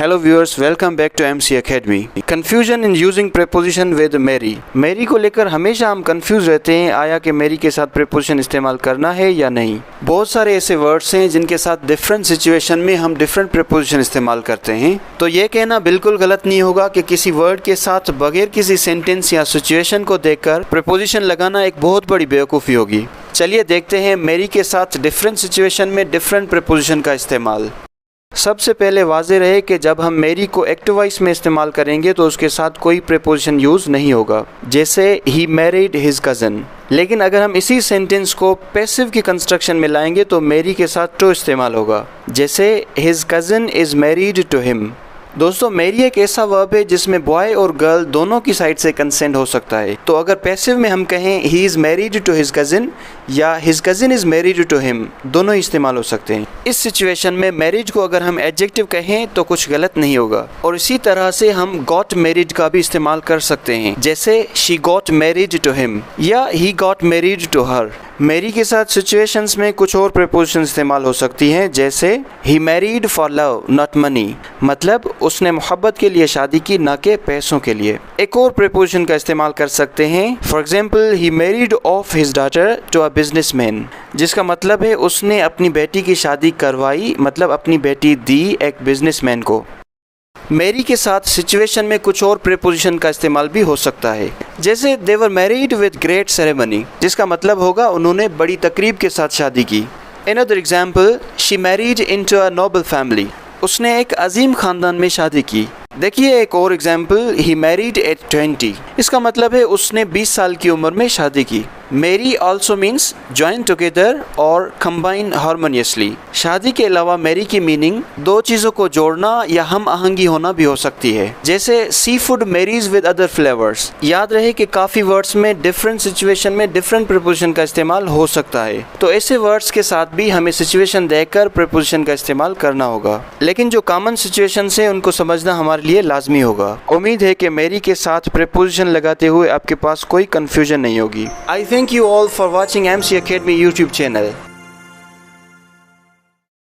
Hello viewers, welcome back to MC Academy. Confusion in using preposition with Mary. Mary को लेकर हमेशा हम confuse रहते हैं, आया कि मेरी के साथ preposition इस्तेमाल करना है या नहीं। बहुत सारे ऐसे वर्ड्स हैं जिनके साथ डिफरेंट सिचुएशन में हम डिफरेंट preposition इस्तेमाल करते हैं। तो ये कहना बिल्कुल गलत नहीं होगा कि किसी वर्ड के साथ बगैर किसी सेंटेंस या सिचुएशन को देखकर preposition लगाना एक बहुत बड़ी बेवकूफ़ी होगी। चलिए देखते हैं मेरी के साथ डिफरेंट सिचुएशन में डिफरेंट preposition का इस्तेमाल। सबसे पहले वाज़ेह रहे कि जब हम मेरी को एक्टिव वॉइस में इस्तेमाल करेंगे तो उसके साथ कोई प्रीपोजिशन यूज़ नहीं होगा, जैसे ही मैरिड हिज कज़न। लेकिन अगर हम इसी सेंटेंस को पैसिव की कंस्ट्रक्शन में लाएंगे तो मेरी के साथ टू इस्तेमाल होगा, जैसे his cousin is married to him. दोस्तों, मेरी एक ऐसा वर्ब है जिसमें बॉय और गर्ल दोनों की साइड से कंसेंट हो सकता है। तो अगर पैसिव में हम कहें he is married to his cousin या his cousin is married to him, दोनों ही इस्तेमाल हो सकते हैं। इस सिचुएशन में मैरिज को अगर हम एडजेक्टिव कहें तो कुछ गलत नहीं होगा। और इसी तरह से हम गॉट मैरिड का भी इस्तेमाल कर सकते हैं, जैसे she got married to him या he got married to her. Marry के साथ सिचुएशंस में कुछ और प्रीपोजिशन इस्तेमाल हो सकती हैं, जैसे he married for love not money, मतलब उसने मोहब्बत के लिए शादी की, ना के पैसों के लिए। एक और प्रीपोजिशन का इस्तेमाल कर सकते हैं, for example he married off his daughter to a businessman, जिसका मतलब है उसने अपनी बेटी की शादी करवाई, मतलब अपनी बेटी दी एक बिजनेसमैन को। मेरी के साथ सिचुएशन में कुछ और प्रीपोजिशन का इस्तेमाल भी हो सकता है, जैसे they were married with great ceremony, जिसका मतलब होगा उन्होंने बड़ी तकरीब के साथ शादी की। Another example, she married into a Nobel family, उसने एक अजीम खानदान में शादी की। देखिए एक और एग्जाम्पल, ही मैरिड एट 20, इसका मतलब है उसने 20 साल की उम्र में शादी की। Marry also means join together और कंबाइन हारमोनियसली। शादी के अलावा मैरी की मीनिंग दो चीज़ों को जोड़ना या हम आहंगी होना भी हो सकती है, जैसे seafood marries with other flavours. याद रहे कि काफ़ी वर्ड्स में डिफरेंट सिचुएशन में डिफरेंट प्रीपोजिशन का इस्तेमाल हो सकता है, तो ऐसे वर्ड्स के साथ भी हमें सिचुएशन देखकर प्रीपोजिशन का इस्तेमाल करना होगा। लेकिन जो कॉमन सिचुएशन है उनको समझना हमारे लिए लाजमी होगा। उम्मीद है कि मेरी के साथ प्रीपोजिशन लगाते हुए आपके पास कोई कंफ्यूजन नहीं होगी। आई thank you all for watching MC Academy YouTube channel.